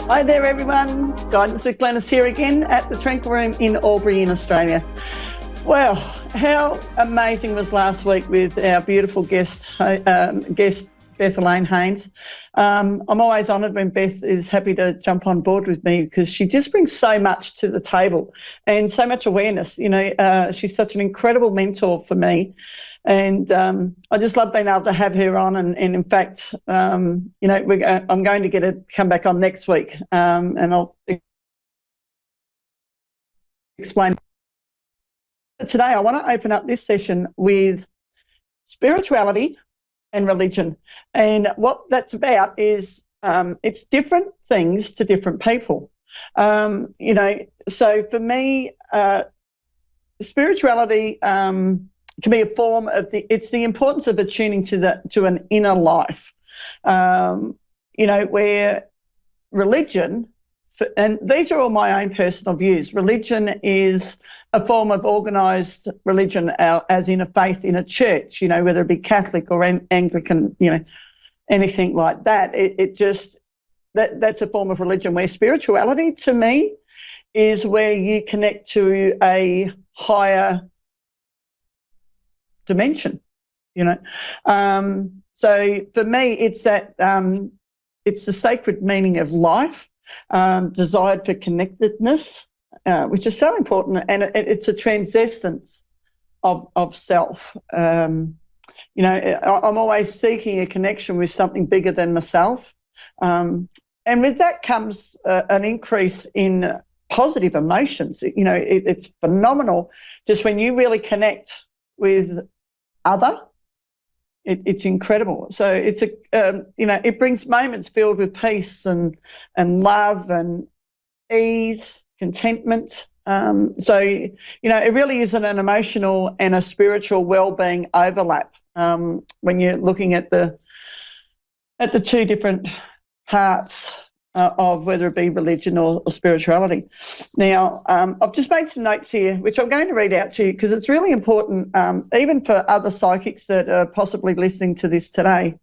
Hi there everyone, Guidance with Glenyce here again at the Tranquil Room in Albury in Australia. Well, how amazing was last week with our beautiful guest Beth Elaine Haynes. I'm always honoured when Beth is happy to jump on board with me because she just brings so much to the table and so much awareness. She's such an incredible mentor for me, and I just love being able to have her on. And in fact, I'm going to get her to come back on next week, and I'll explain. Today, I want to open up this session with spirituality and religion. And what that's about is it's different things to different people. So for me, spirituality can be a form of it's the importance of attuning to an inner life, where religion, and these are all my own personal views. Religion is a form of organised religion, as in a faith in a church, whether it be Catholic or Anglican, anything like that. That's a form of religion, where spirituality to me is where you connect to a higher dimension, So for me, it's that it's the sacred meaning of life. Desired for connectedness, which is so important, and it's a transcendence of self. I'm always seeking a connection with something bigger than myself, and with that comes an increase in positive emotions. It's phenomenal just when you really connect with other. It's incredible. So it's it brings moments filled with peace and love and ease, contentment. It really is an emotional and a spiritual well-being overlap when you're looking at the two different parts of whether it be religion or spirituality. Now, I've just made some notes here, which I'm going to read out to you because it's really important, even for other psychics that are possibly listening to this today.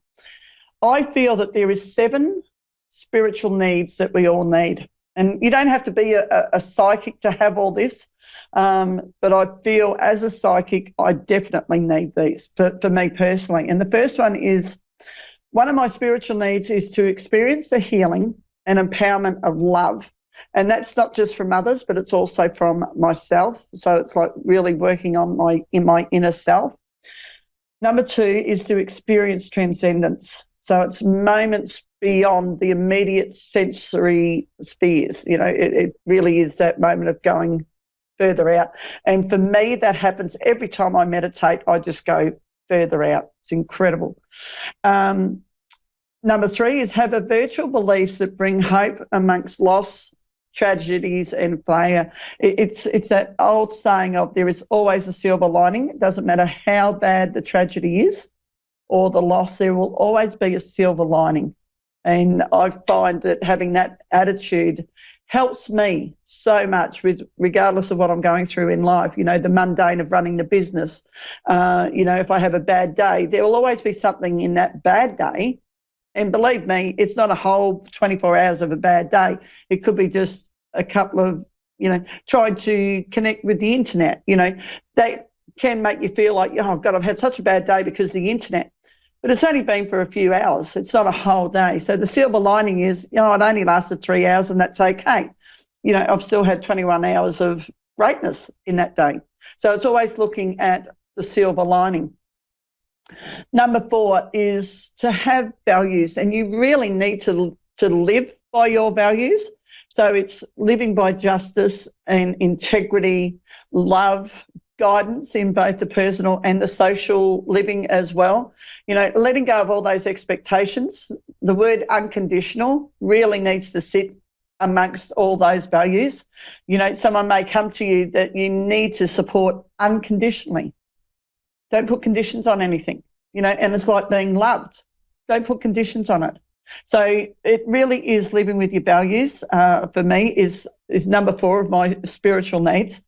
I feel that there is 7 spiritual needs that we all need. And you don't have to be a psychic to have all this, but I feel as a psychic, I definitely need these for me personally. And the first one is, one of my spiritual needs is to experience the healing and empowerment of love. And that's not just from others, but it's also from myself. So it's like really working on my inner self. Number 2 is to experience transcendence. So it's moments beyond the immediate sensory spheres. It really is that moment of going further out. And for me, that happens every time I meditate. I just go further out. It's incredible. Number 3 is have a virtual beliefs that bring hope amongst loss, tragedies and failure. It's that old saying of there is always a silver lining. It doesn't matter how bad the tragedy is or the loss, there will always be a silver lining. And I find that having that attitude helps me so much regardless of what I'm going through in life, the mundane of running the business. If I have a bad day, there will always be something in that bad day. And believe me, it's not a whole 24 hours of a bad day. It could be just a couple of, trying to connect with the internet. That can make you feel like, oh, God, I've had such a bad day because of the internet. But it's only been for a few hours. It's not a whole day. So the silver lining is, it only lasted 3 hours and that's okay. I've still had 21 hours of greatness in that day. So it's always looking at the silver lining. Number 4 is to have values, and you really need to live by your values. So it's living by justice and integrity, love, guidance in both the personal and the social living as well. Letting go of all those expectations. The word unconditional really needs to sit amongst all those values. Someone may come to you that you need to support unconditionally. Don't put conditions on anything, and it's like being loved. Don't put conditions on it. So it really is living with your values, for me, is number 4 of my spiritual needs.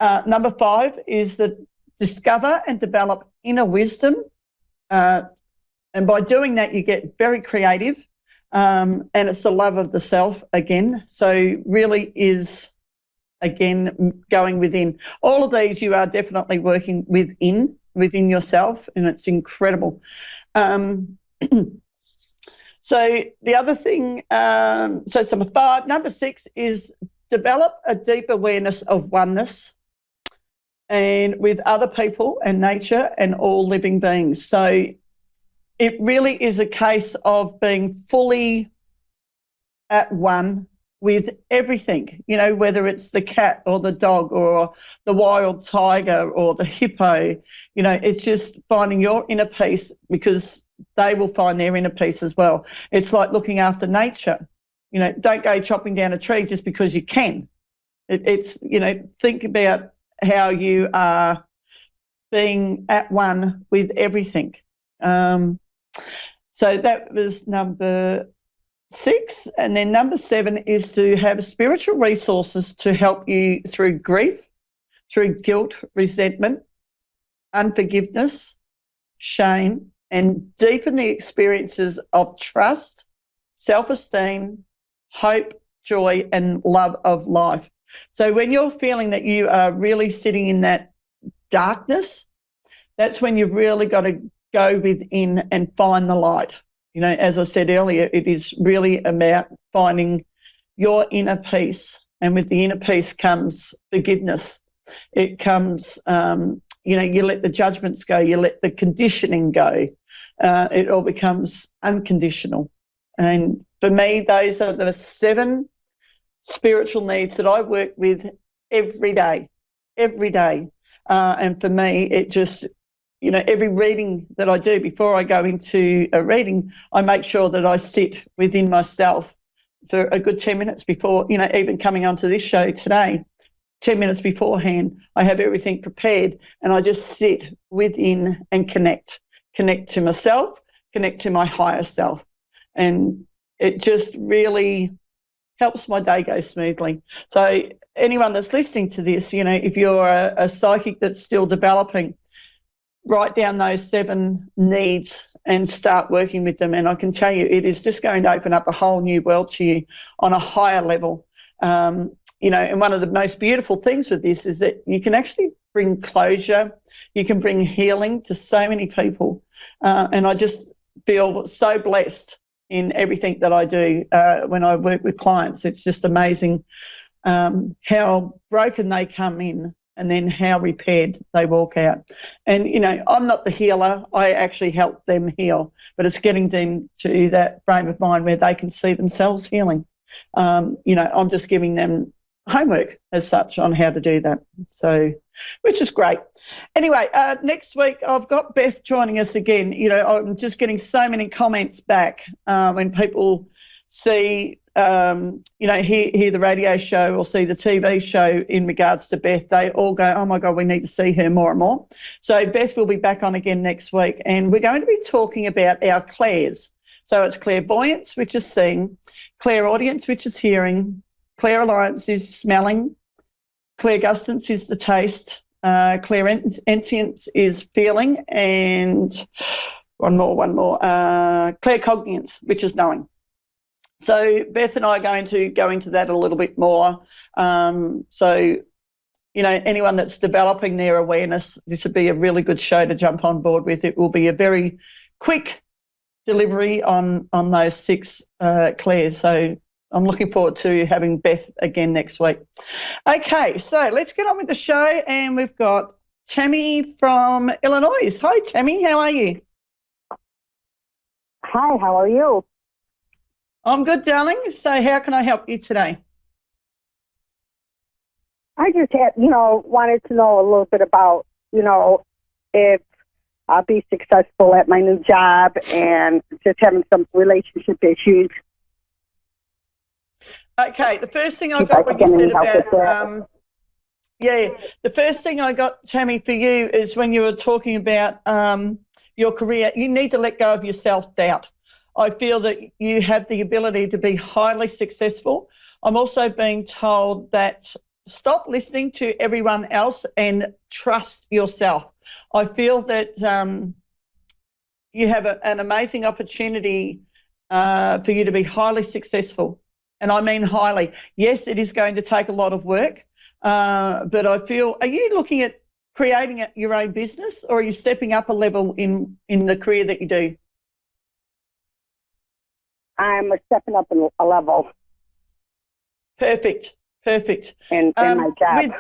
Number 5 is that discover and develop inner wisdom. And by doing that, you get very creative. and it's the love of the self again. So really is, again, going within. All of these you are definitely working within yourself, and it's incredible. So the other thing, so it's number 5. Number 6 is develop a deep awareness of oneness and with other people and nature and all living beings. So it really is a case of being fully at one with everything, you know, whether it's the cat or the dog or the wild tiger or the hippo, you know, it's just finding your inner peace, because they will find their inner peace as well. It's like looking after nature. You know, don't go chopping down a tree just because you can. It's, you know, think about how you are being at one with everything. So that was number 6. And then number 7 is to have spiritual resources to help you through grief, through guilt, resentment, unforgiveness, shame, and deepen the experiences of trust, self-esteem, hope, joy, and love of life. So when you're feeling that you are really sitting in that darkness, that's when you've really got to go within and find the light. You know, as I said earlier, it is really about finding your inner peace, and with the inner peace comes forgiveness. It comes, you know, you let the judgments go, you let the conditioning go. It all becomes unconditional. And for me, those are the 7 spiritual needs that I work with every day. And for me, it just, you know, every reading that I do, before I go into a reading, I make sure that I sit within myself for a good 10 minutes before, you know, even coming onto this show today. 10 minutes beforehand, I have everything prepared, and I just sit within and connect to myself, connect to my higher self. And it just really helps my day go smoothly. So anyone that's listening to this, you know, if you're a psychic that's still developing, write down those 7 needs and start working with them. And I can tell you, it is just going to open up a whole new world to you on a higher level. You know, and one of the most beautiful things with this is that you can actually bring closure, you can bring healing to so many people. And I just feel so blessed in everything that I do when I work with clients. It's just amazing how broken they come in and then how repaired they walk out. And, you know, I'm not the healer. I actually help them heal, but it's getting them to that frame of mind where they can see themselves healing. You know, I'm just giving them homework as such on how to do that. So, which is great. Anyway, next week I've got Beth joining us again. You know, I'm just getting so many comments back when people see, you know, hear the radio show or see the TV show in regards to Beth. They all go, oh my God, we need to see her more and more. So Beth will be back on again next week, and we're going to be talking about our clairs. So it's clairvoyance, which is seeing, clairaudience, which is hearing, clairalliance is smelling, clairgustance is the taste, clairentience is feeling, and one more, claircognizance, which is knowing. So Beth and I are going to go into that a little bit more. So, you know, anyone that's developing their awareness, this would be a really good show to jump on board with. It will be a very quick delivery on those 6 clairs. So I'm looking forward to having Beth again next week. Okay, so let's get on with the show, and we've got Tammy from Illinois. Hi, Tammy, how are you? Hi, how are you? I'm good, darling. So how can I help you today? I just had, wanted to know a little bit about, if I'll be successful at my new job and just having some relationship issues. Okay, the first thing I got when you said about, the first thing I got, Tammy, for you is when you were talking about your career, you need to let go of your self-doubt. I feel that you have the ability to be highly successful. I'm also being told that stop listening to everyone else and trust yourself. I feel that you have an amazing opportunity for you to be highly successful. And I mean highly. Yes, it is going to take a lot of work, but I feel, are you looking at creating your own business, or are you stepping up a level in the career that you do? I'm stepping up a level. Perfect. In my job.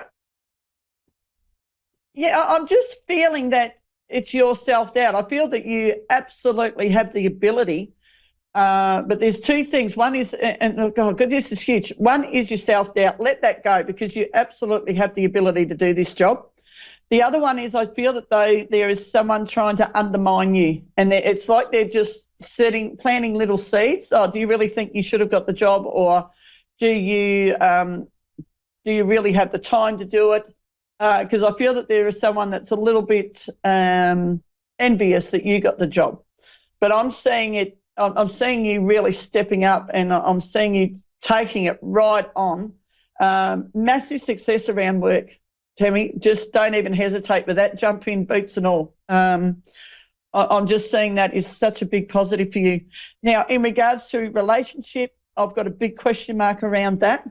I'm just feeling that it's your self-doubt. I feel that you absolutely have the ability, but there's two things. One is, and oh God, this is huge. One is your self-doubt. Let that go, because you absolutely have the ability to do this job. The other one is, I feel that there is someone trying to undermine you, and it's like they're just planting little seeds. Oh, do you really think you should have got the job, or do you really have the time to do it? Because I feel that there is someone that's a little bit envious that you got the job. But I'm seeing you really stepping up, and I'm seeing you taking it right on. Massive success around work, Tammy. Just don't even hesitate with that. Jump in, boots and all. I'm just seeing that is such a big positive for you. Now, in regards to relationship, I've got a big question mark around that.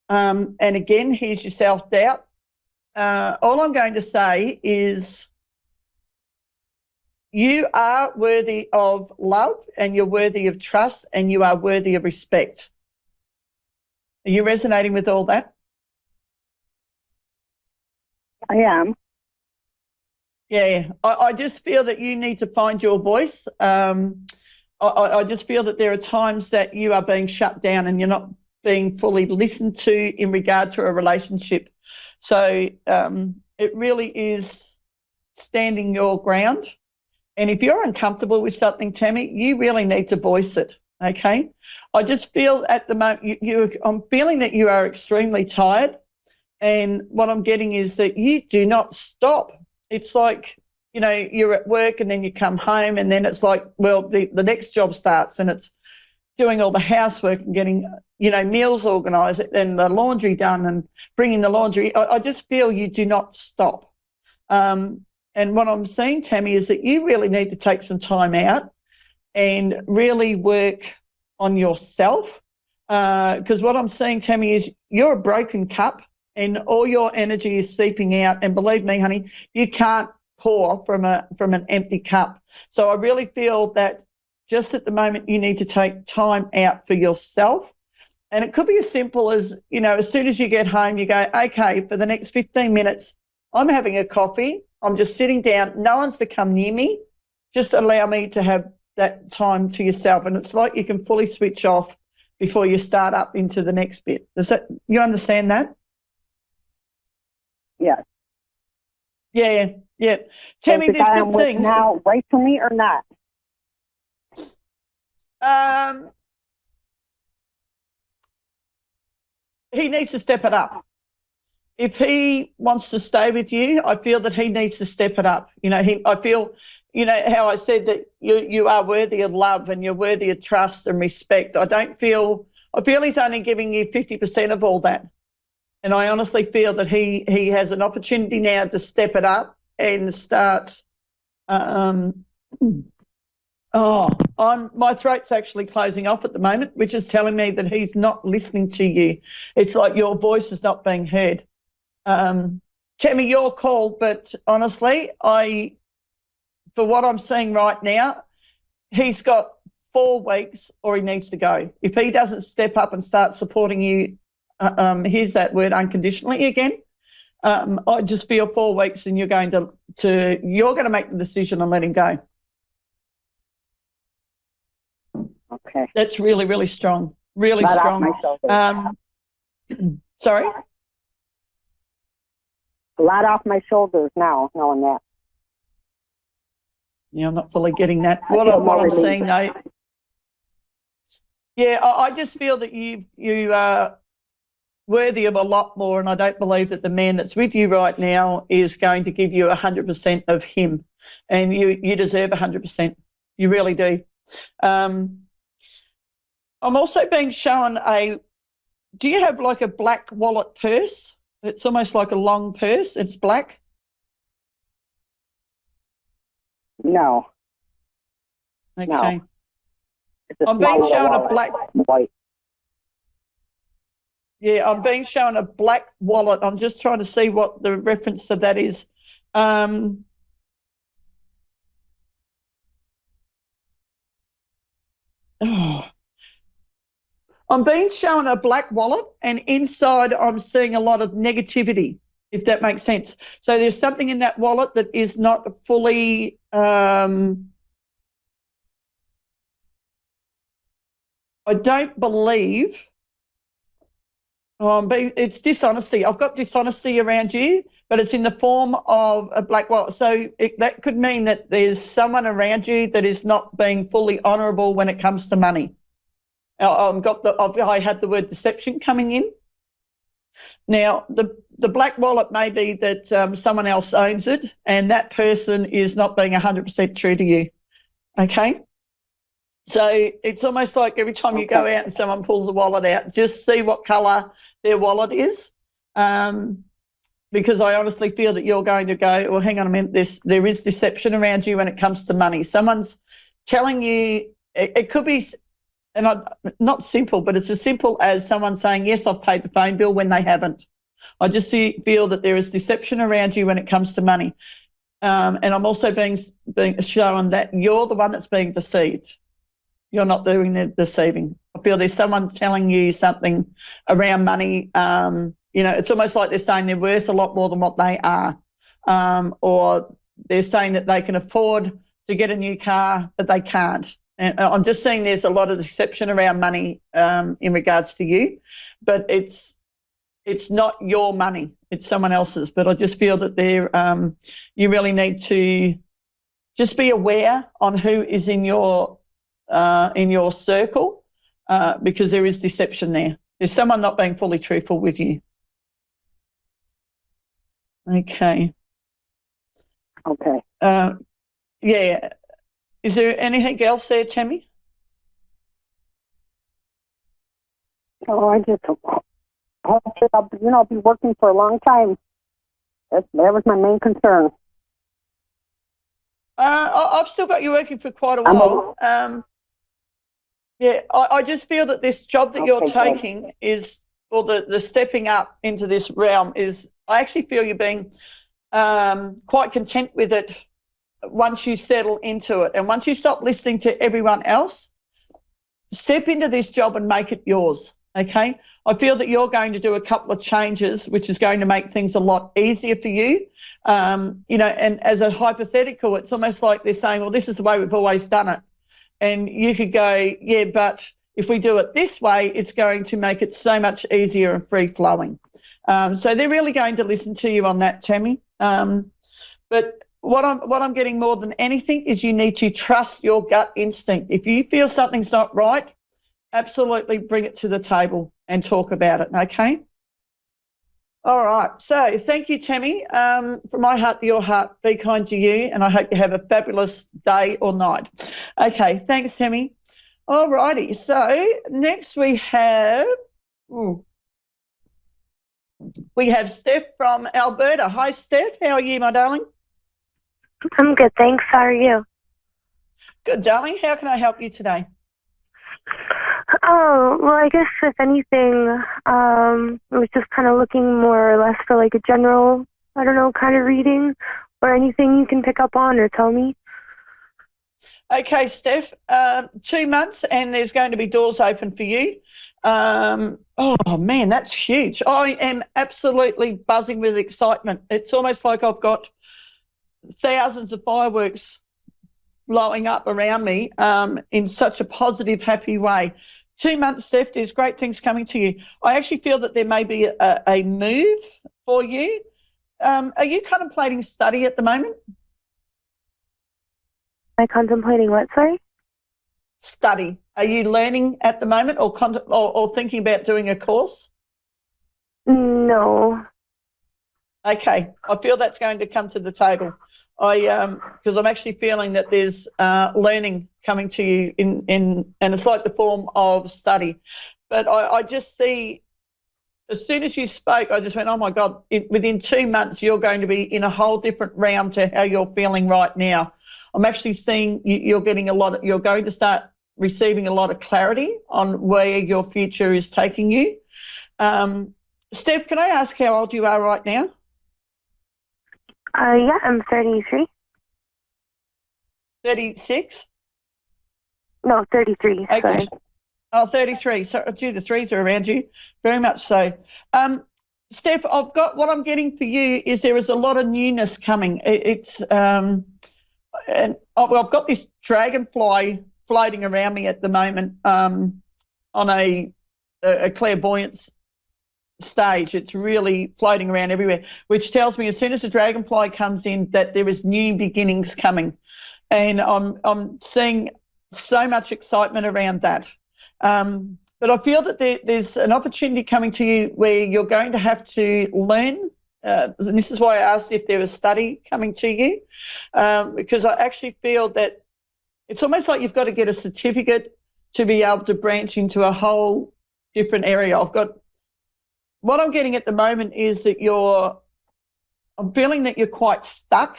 And again, here's your self-doubt. All I'm going to say is you are worthy of love, and you're worthy of trust, and you are worthy of respect. Are you resonating with all that? I am. Yeah, I just feel that you need to find your voice. I just feel that there are times that you are being shut down and you're not being fully listened to in regard to a relationship. So it really is standing your ground. And if you're uncomfortable with something, Tammy, you really need to voice it, okay? I just feel at the moment, I'm feeling that you are extremely tired, and what I'm getting is that you do not stop. It's like, you're at work and then you come home, and then it's like, well, the next job starts, and it's doing all the housework and getting, meals organised and the laundry done and bringing the laundry. I just feel you do not stop. And what I'm saying, Tammy, is that you really need to take some time out and really work on yourself. Because what I'm saying, Tammy, is you're a broken cup and all your energy is seeping out. And believe me, honey, you can't pour from an empty cup. So I really feel that just at the moment you need to take time out for yourself. And it could be as simple as, as soon as you get home, you go, okay, for the next 15 minutes, I'm having a coffee. I'm just sitting down. No one's to come near me. Just allow me to have that time to yourself. And it's like you can fully switch off before you start up into the next bit. You understand that? Yes. Yeah. Tammy, there's good things. Now, right for me or not? He needs to step it up. If he wants to stay with you, I feel that he needs to step it up. I feel, how I said that you are worthy of love and you're worthy of trust and respect. I feel he's only giving you 50% of all that. And I honestly feel that he has an opportunity now to step it up and start. My throat's actually closing off at the moment, which is telling me that he's not listening to you. It's like your voice is not being heard. Tammy, your call, but honestly, for what I'm seeing right now, he's got 4 weeks or he needs to go. If he doesn't step up and start supporting you, here's that word, unconditionally again, I just feel 4 weeks and you're going to make the decision and let him go. Okay. That's really, really strong. Really strong. Sorry? A lot off my shoulders now, knowing that. Yeah, I'm not fully getting that. What I'm saying, though, yeah, I just feel that you are worthy of a lot more, and I don't believe that the man that's with you right now is going to give you 100% of him, and you deserve 100%. You really do. I'm also being shown do you have like a black wallet purse? It's almost like a long purse. It's black. No. Okay. No. It's a I'm being small little shown a wallet. black. White. Yeah, I'm being shown a black wallet. I'm just trying to see what the reference to that is. Oh, I'm being shown a black wallet, and inside I'm seeing a lot of negativity, if that makes sense. So there's something in that wallet that is not fully I don't believe it's dishonesty. I've got dishonesty around you, but it's in the form of a black wallet. So that could mean that there's someone around you that is not being fully honourable when it comes to money. I had the word deception coming in. Now, the black wallet may be that someone else owns it, and that person is not being 100% true to you. Okay? So it's almost like every time you go out and someone pulls the wallet out, just see what colour their wallet is, because I honestly feel that you're going to go, well, hang on a minute, there is deception around you when it comes to money. Someone's telling you, it could be, not simple, but it's as simple as someone saying, yes, I've paid the phone bill when they haven't. I just feel that there is deception around you when it comes to money. And I'm also being shown that you're the one that's being deceived. You're not doing the deceiving. I feel there's someone telling you something around money. It's almost like they're saying they're worth a lot more than what they are, or they're saying that they can afford to get a new car, but they can't. And I'm just seeing there's a lot of deception around money in regards to you, but it's not your money, it's someone else's. But I just feel that you really need to just be aware on who is in your circle, because there is deception there. There's someone not being fully truthful with you. Okay. Okay. Yeah. Is there anything else there, Tammy? Oh, I just hope I'll be working for a long time. That was my main concern. I've still got you working for quite a while. I just feel that this job that you're taking is, or the stepping up into this realm is, I actually feel you're being quite content with it once you settle into it. And once you stop listening to everyone else, step into this job and make it yours, okay? I feel that you're going to do a couple of changes, which is going to make things a lot easier for you. And as a hypothetical, it's almost like they're saying, well, this is the way we've always done it. And you could go, yeah, but if we do it this way, it's going to make it so much easier and free-flowing. So they're really going to listen to you on that, Tammy. But what I'm getting more than anything is you need to trust your gut instinct. If you feel something's not right, absolutely bring it to the table and talk about it, okay? All right. So thank you, Tammy. From my heart to your heart, be kind to you, and I hope you have a fabulous day or night. Okay. Thanks, Tammy. All righty. So next we have Steph from Alberta. Hi, Steph. How are you, my darling? I'm good, thanks. How are you? Good, darling. How can I help you today? Oh, well, I guess if anything, I was just kind of looking more or less for like a general, kind of reading or anything you can pick up on or tell me. Okay, Steph, 2 months and there's going to be doors open for you. Oh, man, that's huge. I am absolutely buzzing with excitement. It's almost like I've got thousands of fireworks blowing up around me in such a positive, happy way. 2 months, Steph, there's great things coming to you. I actually feel that there may be a move for you. Are you contemplating study at the moment? Am I contemplating what, sorry? Study. Are you learning at the moment or thinking about doing a course? No. Okay, I feel that's going to come to the table. Because I'm actually feeling that there's learning coming to you and it's like the form of study. But I just see, as soon as you spoke, I just went, oh my God, within 2 months you're going to be in a whole different realm to how you're feeling right now. I'm actually seeing you're getting you're going to start receiving a lot of clarity on where your future is taking you. Steph, can I ask how old you are right now? Yeah, I'm 33. 36? No, 33. Okay. Sorry. Oh, 33. So, gee, the threes are around you. Very much so. Steph, what I'm getting for you is there is a lot of newness coming. And I've got this dragonfly floating around me at the moment on a clairvoyance stage. It's really floating around everywhere, which tells me as soon as the dragonfly comes in that there is new beginnings coming. And I'm seeing so much excitement around that. But I feel that there's an opportunity coming to you where you're going to have to learn, and this is why I asked if there was study coming to you, because I actually feel that it's almost like you've got to get a certificate to be able to branch into a whole different area. What I'm getting at the moment is that I'm feeling that you're quite stuck,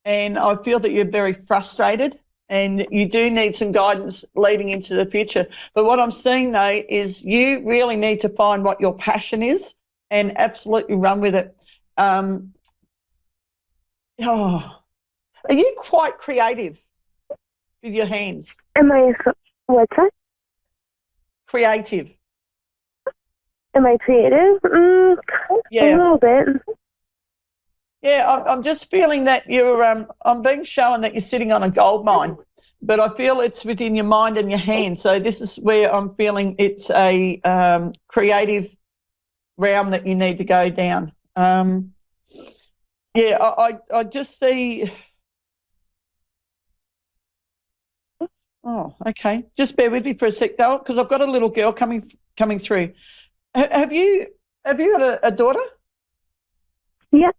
and I feel that you're very frustrated. And you do need some guidance leading into the future. But what I'm seeing, though, is you really need to find what your passion is and absolutely run with it. Are you quite creative with your hands? What's that? Creative. Am I creative? Yeah. A little bit. Yeah, I'm just feeling that I'm being shown that you're sitting on a gold mine, but I feel it's within your mind and your hands. So this is where I'm feeling it's a creative realm that you need to go down. I just see. Oh, okay. Just bear with me for a sec, though, because I've got a little girl coming through. Have you got a daughter? Yeah.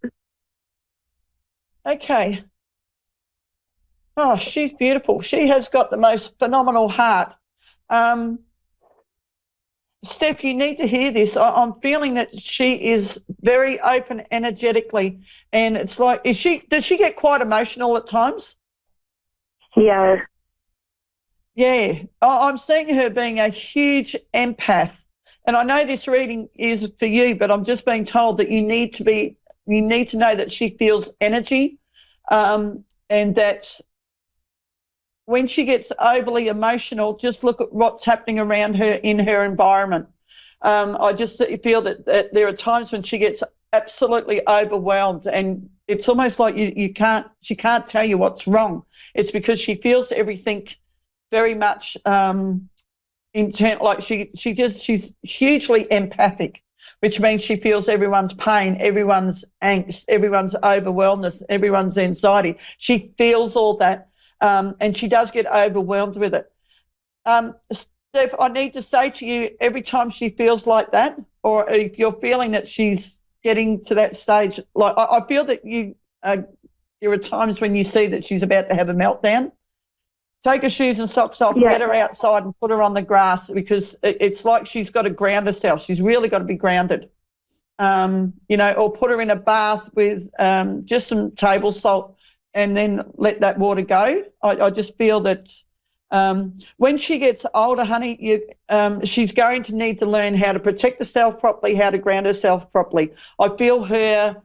Okay. Oh, she's beautiful. She has got the most phenomenal heart. Steph, you need to hear this. I'm feeling that she is very open energetically, and it's like, does she get quite emotional at times? Yeah. Yeah. I'm seeing her being a huge empath, and I know this reading is for you, but I'm just being told that you need to know that she feels energy. And that when she gets overly emotional, just look at what's happening around her in her environment. I just feel that there are times when she gets absolutely overwhelmed, and it's almost like she can't tell you what's wrong. It's because she feels everything very much intent, like she's hugely empathic, which means she feels everyone's pain, everyone's angst, everyone's overwhelmness, everyone's anxiety. She feels all that, and she does get overwhelmed with it. Steph, I need to say to you, every time she feels like that, or if you're feeling that she's getting to that stage, like I feel that there are times when you see that she's about to have a meltdown. Take her shoes and socks off, get her outside and put her on the grass, because it's like she's got to ground herself. She's really got to be grounded, or put her in a bath with just some table salt and then let that water go. I just feel that when she gets older, honey, she's going to need to learn how to protect herself properly, how to ground herself properly. I feel her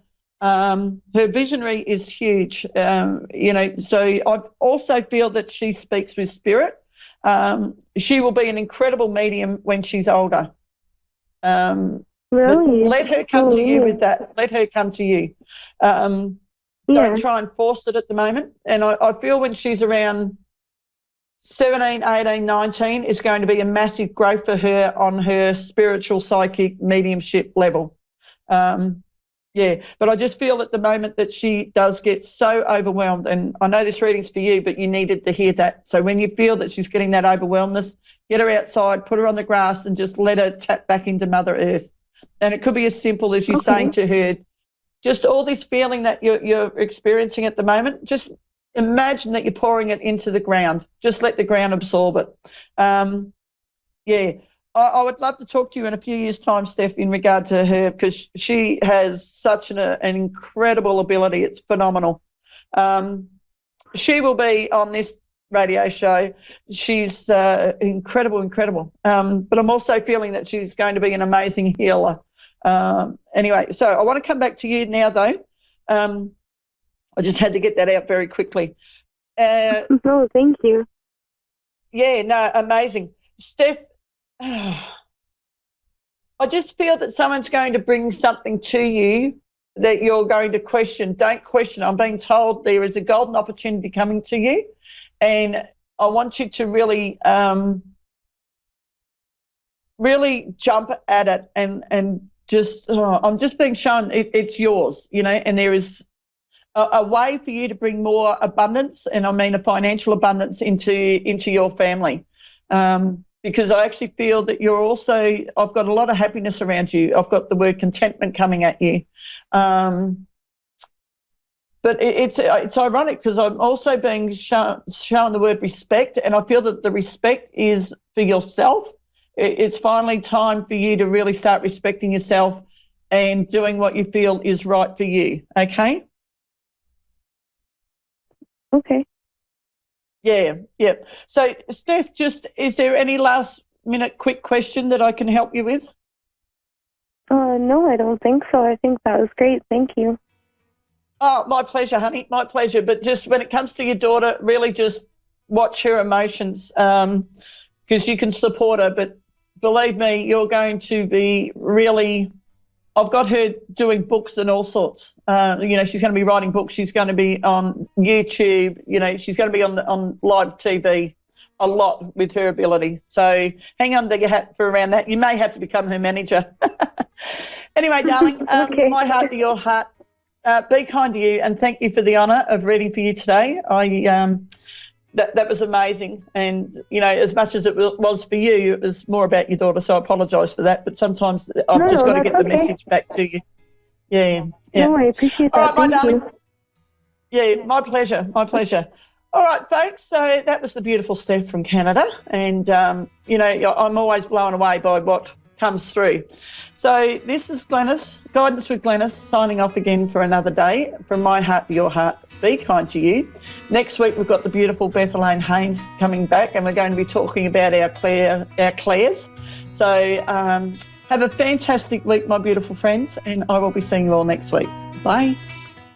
visionary is huge, so I also feel that she speaks with spirit. She will be an incredible medium when she's older. Really? Let her come to you with that. Let her come to you. Don't try and force it at the moment. And I feel when she's around 17, 18, 19 is going to be a massive growth for her on her spiritual psychic mediumship level. But I just feel at the moment that she does get so overwhelmed, and I know this reading's for you, but you needed to hear that. So when you feel that she's getting that overwhelmness, get her outside, put her on the grass, and just let her tap back into Mother Earth. And it could be as simple as you saying to her, just all this feeling that you're experiencing at the moment, just imagine that you're pouring it into the ground. Just let the ground absorb it. I would love to talk to you in a few years' time, Steph, in regard to her, because she has such an incredible ability. It's phenomenal. She will be on this radio show. She's incredible. But I'm also feeling that she's going to be an amazing healer. Anyway, so I want to come back to you now, though. I just had to get that out very quickly. No, thank you. Yeah, no, amazing. Steph, I just feel that someone's going to bring something to you that you're going to question. Don't question. I'm being told there is a golden opportunity coming to you, and I want you to really jump at it and just, I'm just being shown it's yours, and there is a way for you to bring more abundance, and I mean a financial abundance into your family. Because I actually feel that I've got a lot of happiness around you. I've got the word contentment coming at you. But it's ironic because I'm also being shown the word respect, and I feel that the respect is for yourself. It's finally time for you to really start respecting yourself and doing what you feel is right for you, okay? Okay. Yeah. So, Steph, is there any last-minute quick question that I can help you with? No, I don't think so. I think that was great. Thank you. Oh, my pleasure, honey, my pleasure. But just when it comes to your daughter, really just watch her emotions because you can support her. But believe me, you're going to be really... I've got her doing books and all sorts. She's going to be writing books. She's going to be on YouTube. She's going to be on live TV a lot with her ability. So hang on to your hat for around that. You may have to become her manager. Anyway, darling, Okay. My heart to your heart. Be kind to you, and thank you for the honour of reading for you today. That was amazing, and as much as it was for you, it was more about your daughter, so I apologise for that, but sometimes I've just got to get the message back to you. Yeah. No, I appreciate that. All right, my Thank darling. you. Yeah, my pleasure. All right, folks, so that was the beautiful Steph from Canada, and I'm always blown away by what comes through. So this is Glenyce, Guidance with Glenyce, signing off again for another day. From my heart to your heart, be kind to you. Next week we've got the beautiful Beth-Elaine Haynes coming back, and we're going to be talking about our Claires. So have a fantastic week, my beautiful friends, and I will be seeing you all next week. Bye.